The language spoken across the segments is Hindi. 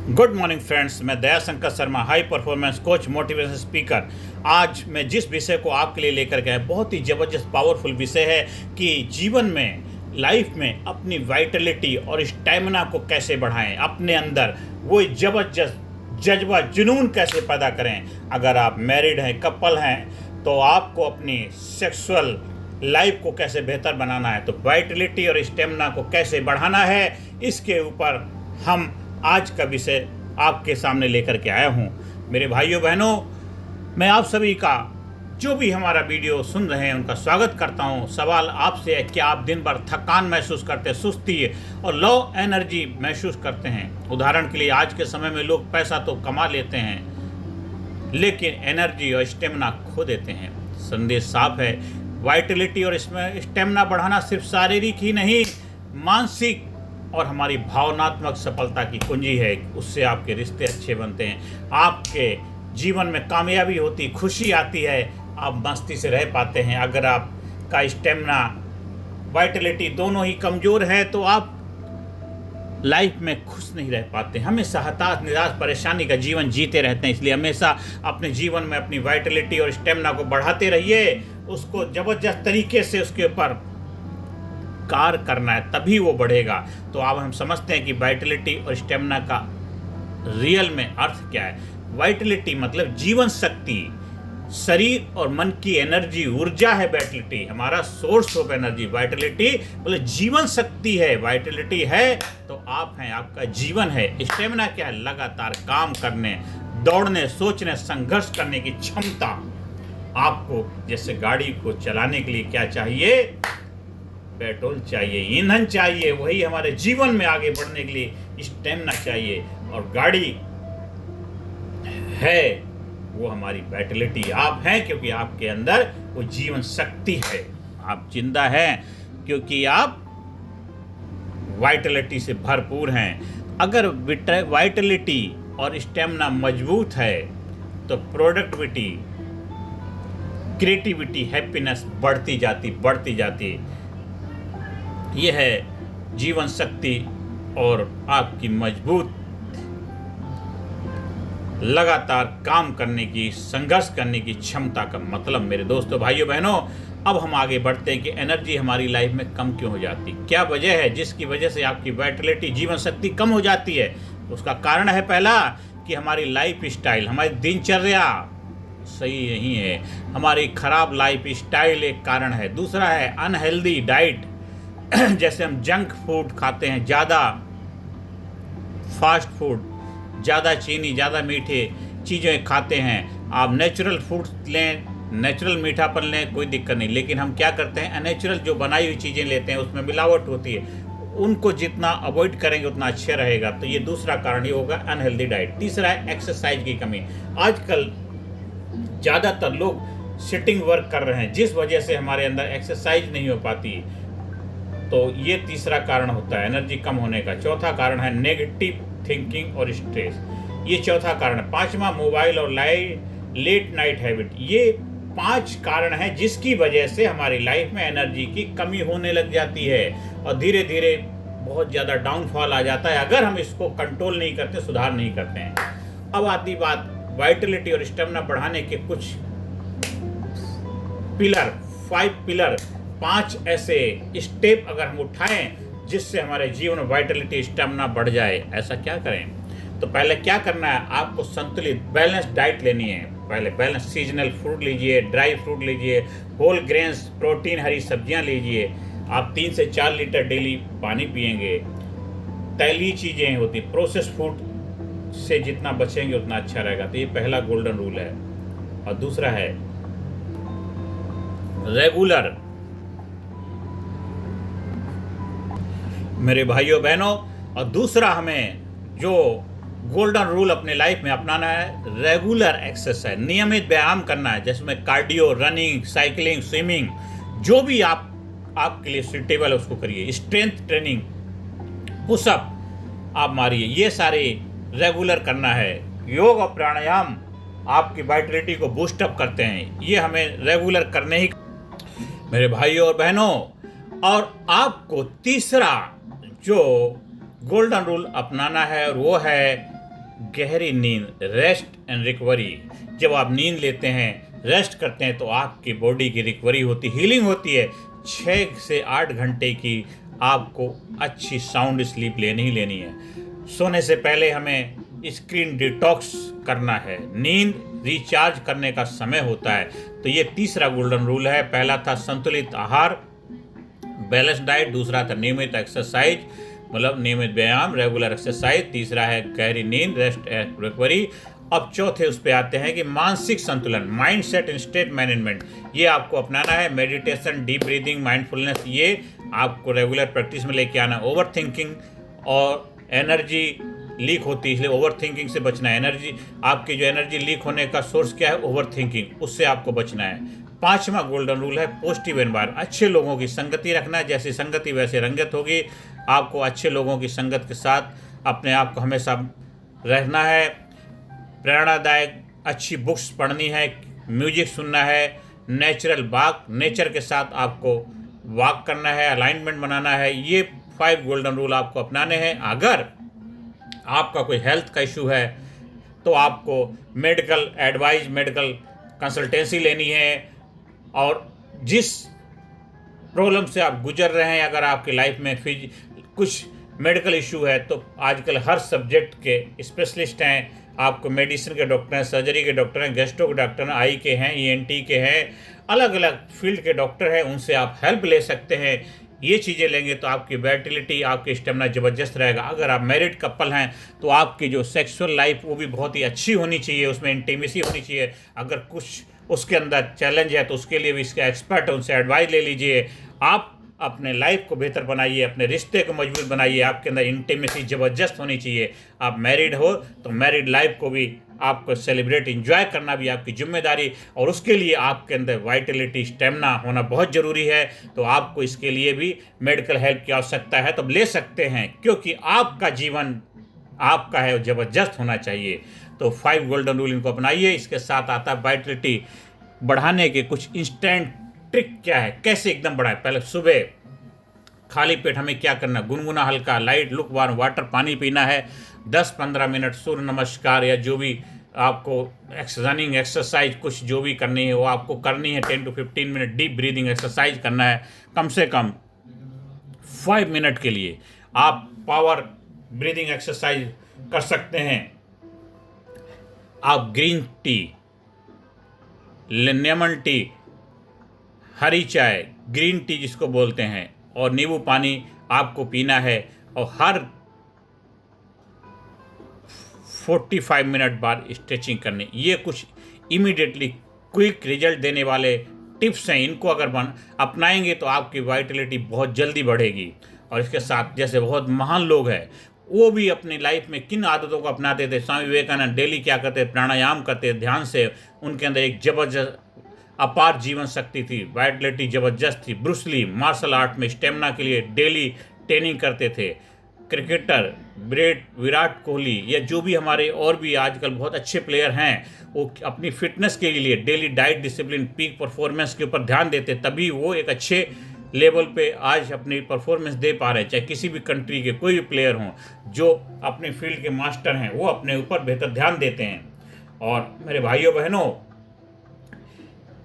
गुड मॉर्निंग फ्रेंड्स, मैं Daya Shankar Sharma, high performance coach, motivation speaker. आज मैं जिस विषय को आपके लिए लेकर के आया, बहुत ही ज़बरदस्त पावरफुल विषय है कि जीवन में, लाइफ में अपनी वाइटलिटी और स्टैमिना को कैसे बढ़ाएं, अपने अंदर वो ज़बरदस्त जज्बा जुनून कैसे पैदा करें। अगर आप मैरिड हैं, कपल हैं, तो आपको अपनी सेक्सुअल लाइफ को कैसे बेहतर बनाना है, तो वाइटलिटी और स्टेमिना को कैसे बढ़ाना है, इसके ऊपर हम आज का विषय आपके सामने लेकर के आया हूँ। मेरे भाइयों बहनों, मैं आप सभी का जो भी हमारा वीडियो सुन रहे हैं उनका स्वागत करता हूँ। सवाल आपसे है कि आप दिन भर थकान महसूस करते हैं, सुस्ती और लो एनर्जी महसूस करते हैं। उदाहरण के लिए आज के समय में लोग पैसा तो कमा लेते हैं लेकिन एनर्जी और स्टेमिना खो देते हैं। संदेश साफ है, वाइटलिटी और स्टेमिना बढ़ाना सिर्फ शारीरिक ही नहीं, मानसिक और हमारी भावनात्मक सफलता की कुंजी है। उससे आपके रिश्ते अच्छे बनते हैं, आपके जीवन में कामयाबी होती, खुशी आती है, आप मस्ती से रह पाते हैं। अगर आपका स्टेमिना, वाइटलिटी दोनों ही कमज़ोर है तो आप लाइफ में खुश नहीं रह पाते, हमेशा हताश, निराश, परेशानी का जीवन जीते रहते हैं। इसलिए हमेशा अपने जीवन में अपनी वाइटलिटी और स्टेमिना को बढ़ाते रहिए, उसको ज़बरदस्त तरीके से उसके ऊपर कार्य करना है, तभी वो बढ़ेगा। तो अब हम समझते हैं कि वाइटलिटी और स्टेमिना का रियल में अर्थ क्या है। वाइटलिटी मतलब जीवन शक्ति, शरीर और मन की एनर्जी, ऊर्जा है वाइटलिटी, हमारा सोर्स ऑफ एनर्जी। वाइटलिटी मतलब जीवन शक्ति है, वाइटलिटी है तो आप हैं, आपका जीवन है। स्टेमिना क्या है? लगातार काम करने, दौड़ने, सोचने, संघर्ष करने की क्षमता। आपको जैसे गाड़ी को चलाने के लिए क्या चाहिए? पेट्रोल चाहिए, ईंधन चाहिए। वही हमारे जीवन में आगे बढ़ने के लिए स्टेमिना चाहिए। और गाड़ी है वो हमारी वाइटलिटी। आप हैं क्योंकि आपके अंदर वो जीवन शक्ति है। आप जिंदा हैं क्योंकि आप वाइटलिटी से भरपूर हैं। अगर वाइटलिटी और स्टेमिना मजबूत है तो प्रोडक्टिविटी, क्रिएटिविटी, हैप्पीनेस बढ़ती जाती। यह है जीवन शक्ति और आपकी मजबूत लगातार काम करने की, संघर्ष करने की क्षमता का मतलब। मेरे दोस्तों, भाइयों बहनों, अब हम आगे बढ़ते हैं कि एनर्जी हमारी लाइफ में कम क्यों हो जाती, क्या वजह है जिसकी वजह से आपकी वाइटलिटी, जीवन शक्ति कम हो जाती है। उसका कारण है पहला कि हमारी लाइफ स्टाइल, हमारी दिनचर्या सही नहीं है, हमारी खराब लाइफ स्टाइल एक कारण है। दूसरा है अनहेल्दी डाइट, जैसे हम जंक फूड खाते हैं, ज़्यादा फास्ट फूड, ज़्यादा चीनी, ज़्यादा मीठे चीज़ें खाते हैं। आप नेचुरल फूड लें, नेचुरल मीठापन लें, कोई दिक्कत नहीं, लेकिन हम क्या करते हैं, अननेचुरल जो बनाई हुई चीज़ें लेते हैं, उसमें मिलावट होती है। उनको जितना अवॉइड करेंगे उतना अच्छा रहेगा। तो ये दूसरा कारण ही होगा, अनहेल्दी डाइट। तीसरा है एक्सरसाइज की कमी। आजकल ज़्यादातर लोग सिटिंग वर्क कर रहे हैं, जिस वजह से हमारे अंदर एक्सरसाइज नहीं हो पाती। तो ये तीसरा कारण होता है एनर्जी कम होने का। चौथा कारण है नेगेटिव थिंकिंग और स्ट्रेस, ये चौथा कारण है। पांचवा मोबाइल और लेट नाइट हैबिट। ये 5 कारण हैं जिसकी वजह से हमारी लाइफ में एनर्जी की कमी होने लग जाती है और धीरे धीरे बहुत ज़्यादा डाउनफॉल आ जाता है अगर हम इसको कंट्रोल नहीं करते, सुधार नहीं करते हैं। अब आती बात वाइटलिटी और स्टेमिना बढ़ाने के कुछ पिलर, 5 पिलर, 5 ऐसे स्टेप अगर हम उठाएं जिससे हमारे जीवन में वाइटलिटी, स्टेमिना बढ़ जाए। ऐसा क्या करें? तो पहले क्या करना है, आपको संतुलित बैलेंस डाइट लेनी है। पहले बैलेंस सीजनल फ्रूट लीजिए, ड्राई फ्रूट लीजिए, होल ग्रेन्स, प्रोटीन, हरी सब्जियां लीजिए। आप 3 से 4 लीटर डेली पानी पिएंगे। तैलीय चीज़ें होती, प्रोसेस फूड से जितना बचेंगे उतना अच्छा रहेगा। तो ये पहला गोल्डन रूल है। और दूसरा है रेगुलर। मेरे भाइयों बहनों, और दूसरा हमें जो गोल्डन रूल अपने लाइफ में अपनाना है, रेगुलर एक्सरसाइज, नियमित व्यायाम करना है, जिसमें कार्डियो, रनिंग, साइकिलिंग, स्विमिंग, जो भी आपके लिए सूटेबल है उसको करिए। स्ट्रेंथ ट्रेनिंग, पुशअप आप मारिए, ये सारे रेगुलर करना है। योग और प्राणायाम आपकी वाइटलिटी को बूस्टअप करते हैं, ये हमें रेगुलर करने ही। मेरे भाइयों और बहनों, और आपको तीसरा जो गोल्डन रूल अपनाना है और वो है गहरी नींद, रेस्ट एंड रिकवरी। जब आप नींद लेते हैं, रेस्ट करते हैं, तो आपकी बॉडी की रिकवरी होती, हीलिंग होती है। 6 से 8 घंटे की आपको अच्छी साउंड स्लीप लेनी ही लेनी है। सोने से पहले हमें स्क्रीन डिटॉक्स करना है। नींद रिचार्ज करने का समय होता है। तो ये तीसरा गोल्डन रूल है। पहला था संतुलित आहार, बैलेंस डाइट। दूसरा था नियमित एक्सरसाइज, मतलब नियमित व्यायाम, रेगुलर एक्सरसाइज। तीसरा है गहरी नींद, रेस्ट एंड रिकवरी। अब चौथे उस पे आते हैं कि मानसिक संतुलन, mind set and state management. ये आपको अपनाना है। मेडिटेशन, डीप ब्रीदिंग, माइंडफुलनेस, ये आपको रेगुलर प्रैक्टिस में लेके आना। ओवर थिंकिंग और एनर्जी लीक होती है, इसलिए ओवर थिंकिंग से बचना है। एनर्जी, आपकी जो एनर्जी लीक होने का सोर्स क्या है? ओवर थिंकिंग, उससे आपको बचना है। पांचवा गोल्डन रूल है पॉजिटिव एनवायरनमेंट, अच्छे लोगों की संगति रखना है। जैसी संगति वैसे रंगत होगी। आपको अच्छे लोगों की संगत के साथ अपने आप को हमेशा रहना है। प्रेरणादायक अच्छी बुक्स पढ़नी है, म्यूजिक सुनना है, नेचुरल वॉक, नेचर के साथ आपको वॉक करना है, अलाइनमेंट बनाना है। ये 5 गोल्डन रूल आपको अपनाने हैं। अगर आपका कोई हेल्थ का इशू है तो आपको मेडिकल एडवाइस, मेडिकल कंसल्टेंसी लेनी है। और जिस प्रॉब्लम से आप गुजर रहे हैं, अगर आपकी लाइफ में कुछ मेडिकल इशू है, तो आजकल हर सब्जेक्ट के स्पेशलिस्ट हैं। आपको मेडिसिन के डॉक्टर हैं, सर्जरी के डॉक्टर हैं, गैस्ट्रो के डॉक्टर हैं, आई के हैं, ईएनटी के हैं, अलग अलग फील्ड के डॉक्टर हैं। उनसे आप हेल्प ले सकते हैं। ये चीज़ें लेंगे तो आपकी वाइटलिटी, आपकी स्टेमिना ज़बरदस्त रहेगा। अगर आप मैरिड कपल हैं तो आपकी जो सेक्सुअल लाइफ वो भी बहुत ही अच्छी होनी चाहिए, उसमें इंटीमेसी होनी चाहिए। अगर कुछ उसके अंदर चैलेंज है तो उसके लिए भी इसका एक्सपर्ट है, उनसे एडवाइस ले लीजिए। आप अपने लाइफ को बेहतर बनाइए, अपने रिश्ते को मजबूत बनाइए। आपके अंदर इंटीमेसी ज़बरदस्त होनी चाहिए। आप मैरिड हो तो मैरिड लाइफ को भी आपको सेलिब्रेट, एंजॉय करना भी आपकी जिम्मेदारी, और उसके लिए आपके अंदर वाइटलिटी, स्टेमिना होना बहुत ज़रूरी है। तो आपको इसके लिए भी मेडिकल हेल्प की आवश्यकता है, तो ले सकते हैं, क्योंकि आपका जीवन आपका है, ज़बरदस्त होना चाहिए। तो 5 गोल्डन रूल इनको अपनाइए। इसके साथ आता है वाइटलिटी बढ़ाने के कुछ इंस्टेंट ट्रिक। क्या है, कैसे एकदम बढ़ाए? पहले सुबह खाली पेट हमें क्या करना? गुनगुना हल्का लाइट लुक वार्म वाटर पानी पीना है। 10-15 मिनट सूर्य नमस्कार या जो भी आपको रनिंग एक्सरसाइज कुछ जो भी करनी है वो आपको करनी है। 10 to 15 minute deep breathing exercise करना है। कम से कम 5 मिनट के लिए आप पावर ब्रीदिंग एक्सरसाइज कर सकते हैं। आप ग्रीन टी, लेमन टी, हरी चाय, ग्रीन टी जिसको बोलते हैं, और नींबू पानी आपको पीना है। और हर 45 मिनट बाद स्ट्रेचिंग करनी। ये कुछ इमीडिएटली क्विक रिजल्ट देने वाले टिप्स हैं। इनको अगर अपनाएंगे तो आपकी वाइटलिटी बहुत जल्दी बढ़ेगी। और इसके साथ जैसे बहुत महान लोग हैं, वो भी अपनी लाइफ में किन आदतों को अपनाते थे। स्वामी विवेकानंद डेली क्या करते? प्राणायाम करते, ध्यान से। उनके अंदर एक जबरदस्त अपार जीवन शक्ति थी, वाइटलिटी जबरदस्त थी। ब्रूस ली मार्शल आर्ट में स्टेमिना के लिए डेली ट्रेनिंग करते थे। क्रिकेटर विराट कोहली या जो भी हमारे और भी आजकल बहुत अच्छे प्लेयर हैं, वो अपनी फिटनेस के लिए daily diet discipline, peak performance के ऊपर ध्यान देते, तभी वो एक अच्छे लेवल पे आज अपनी परफॉर्मेंस दे पा रहे हैं। चाहे किसी भी कंट्री के कोई भी प्लेयर हों, जो अपने फील्ड के मास्टर हैं, वो अपने ऊपर बेहतर ध्यान देते हैं। और मेरे भाइयों बहनों,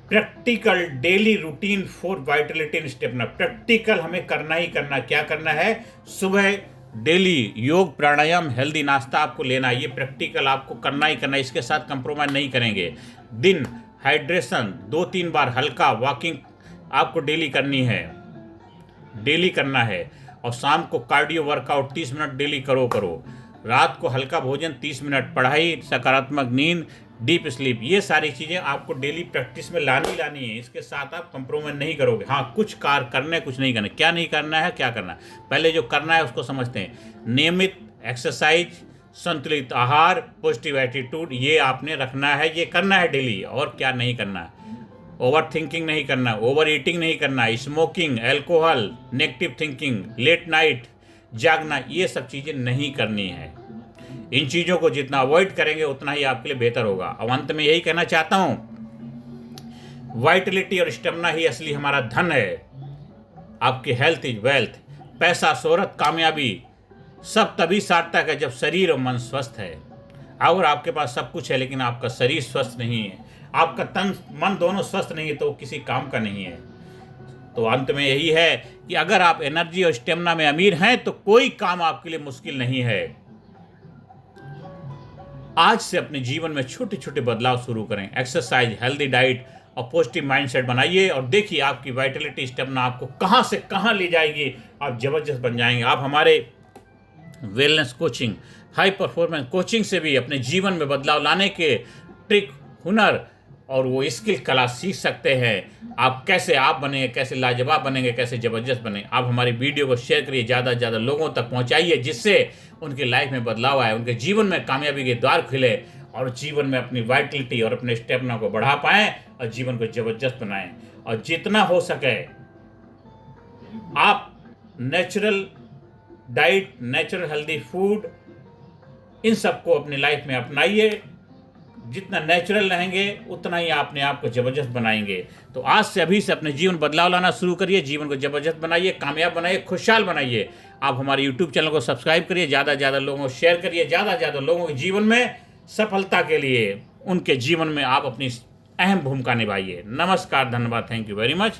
practical daily routine for Vitality and stamina. Practical हमें करना ही करना। क्या करना है? सुबह डेली योग, प्राणायाम, हेल्दी नाश्ता आपको लेना है। ये प्रैक्टिकल आपको करना ही करना है, इसके साथ कंप्रोमाइज नहीं करेंगे। दिन हाइड्रेशन, 2-3 बार हल्का वॉकिंग आपको डेली करनी है, डेली करना है। और शाम को कार्डियो वर्कआउट 30 मिनट डेली करो। रात को हल्का भोजन, 30 मिनट पढ़ाई, सकारात्मक नींद, डीप स्लीप। ये सारी चीज़ें आपको डेली प्रैक्टिस में लानी है। इसके साथ आप कंप्रोमाइज नहीं करोगे। हाँ, कुछ कार्य करना है, कुछ नहीं करना। क्या नहीं करना है, क्या करना है? पहले जो करना है उसको समझते हैं। नियमित एक्सरसाइज, संतुलित आहार, पॉजिटिव एटीट्यूड, ये आपने रखना है, ये करना है डेली। और क्या नहीं करना? ओवर थिंकिंग नहीं करना, ओवर ईटिंग नहीं करना, smoking, alcohol, negative thinking, late night जागना, ये सब चीज़ें नहीं करनी है। इन चीज़ों को जितना अवॉइड करेंगे उतना ही आपके लिए बेहतर होगा। अब अंत में यही कहना चाहता हूँ, वाइटलिटी और स्टेमिना ही असली हमारा धन है। आपकी हेल्थ इज वेल्थ। पैसा, शोहरत, कामयाबी सब तभी सार्थक है जब शरीर और मन स्वस्थ है। अगर आपके पास सब कुछ है लेकिन आपका शरीर स्वस्थ नहीं है, आपका तन मन दोनों स्वस्थ नहीं है, तो किसी काम का नहीं है। तो अंत में यही है कि अगर आप एनर्जी और स्टेमिना में अमीर हैं तो कोई काम आपके लिए मुश्किल नहीं है। आज से अपने जीवन में छोटे छोटे बदलाव शुरू करें। एक्सरसाइज, हेल्दी डाइट और पॉजिटिव माइंडसेट बनाइए और देखिए आपकी वाइटलिटी, स्टेमिना आपको कहां से कहां ले जाएगी। आप जबरदस्त बन जाएंगे। आप हमारे wellness coaching, high performance coaching से भी अपने जीवन में बदलाव लाने के ट्रिक, हुनर और वो स्किल, कला सीख सकते हैं। आप कैसे आप बनेंगे, कैसे लाजवाब बनेंगे, कैसे ज़बरदस्त बने। आप हमारी वीडियो को शेयर करिए, ज़्यादा से ज़्यादा लोगों तक पहुंचाइए, जिससे उनकी लाइफ में बदलाव आए, उनके जीवन में कामयाबी के द्वार खुले और जीवन में अपनी वाइटलिटी और अपने स्टेमिना को बढ़ा पाएँ और जीवन को ज़बरदस्त बनाएं। और जितना हो सके आप natural diet, natural healthy food, इन सबको अपनी लाइफ में अपनाइए। जितना नेचुरल रहेंगे उतना ही अपने आप को ज़बरदस्त बनाएंगे। तो आज से, अभी से अपने जीवन बदलाव लाना शुरू करिए, जीवन को ज़बरदस्त बनाइए, कामयाब बनाइए, खुशहाल बनाइए। आप हमारे यूट्यूब चैनल को सब्सक्राइब करिए, ज़्यादा से ज़्यादा लोगों को शेयर करिए, ज़्यादा से ज़्यादा लोगों के जीवन में सफलता के लिए, उनके जीवन में आप अपनी अहम भूमिका निभाइए। नमस्कार, धन्यवाद, थैंक यू वेरी मच।